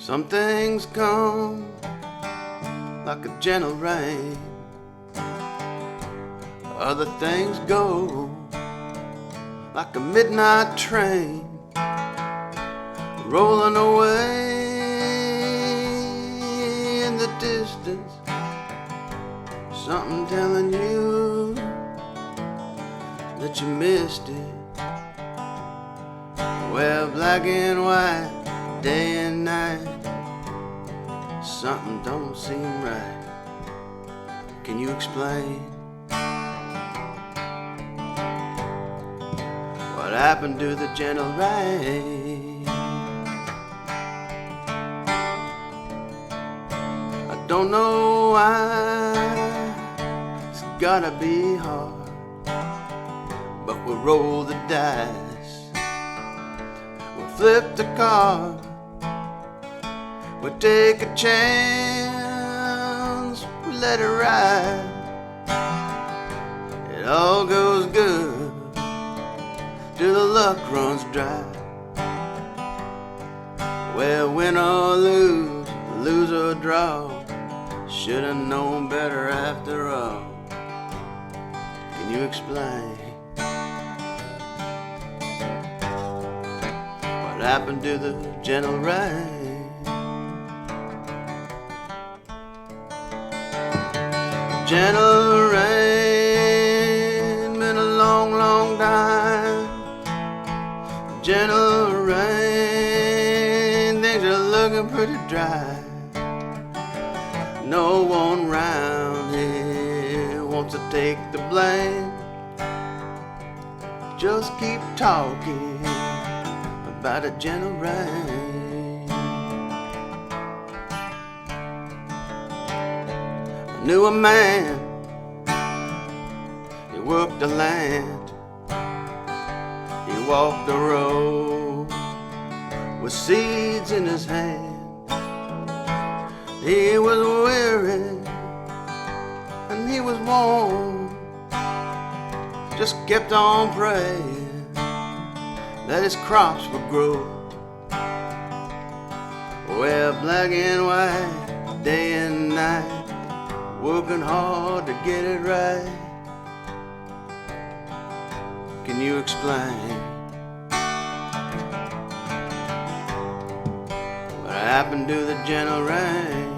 Some things come like a gentle rain, other things go like a midnight train, rolling away in the distance. Something telling you that you missed it. Well, black and white, day and night, something don't seem right. Can you explain what happened to the gentle rain? I don't know why it's gotta be hard, but we'll roll the dice, we'll flip the card, we'll take a chance, we let it ride. It all goes good till the luck runs dry. Well, win or lose, lose or draw, should've known better after all. Can you explain what happened to the gentle rain? Gentle rain, been a long, long time. Gentle rain, things are looking pretty dry. No one round here wants to take the blame. Just keep talking about a gentle rain. I knew a man, he worked the land, he walked the road with seeds in his hand. He was weary and he was worn, just kept on praying that his crops would grow. Well, black and white, day and night, working hard to get it right. Can you explain what happened to the gentle rain?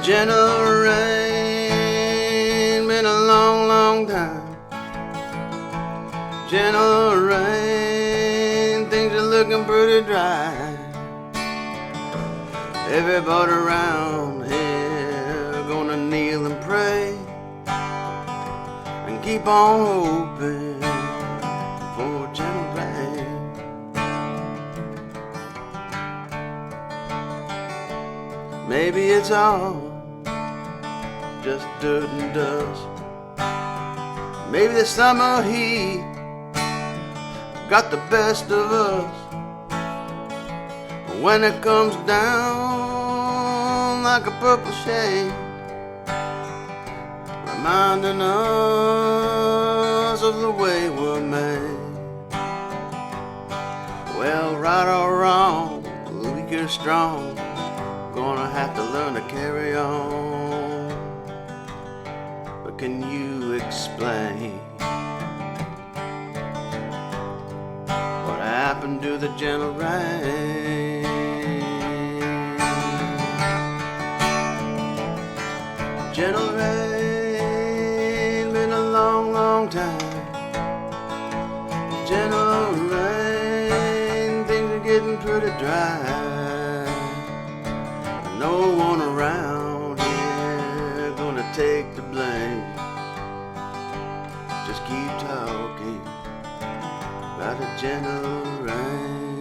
Gentle rain, been a long, long time. Gentle rain, things are looking pretty dry. Everybody around here gonna kneel and pray and keep on hoping for gentle rain. Maybe it's all just dirt and dust. Maybe the summer heat got the best of us. When it comes down like a purple shade, reminding us of the way we're made. Well, right or wrong, weak or strong, gonna have to learn to carry on. But can you explain what happened to the gentle rain? Gentle rain, been a long, long time. Gentle rain, things are getting pretty dry. No one around here gonna take the blame. Just keep talking about a gentle rain.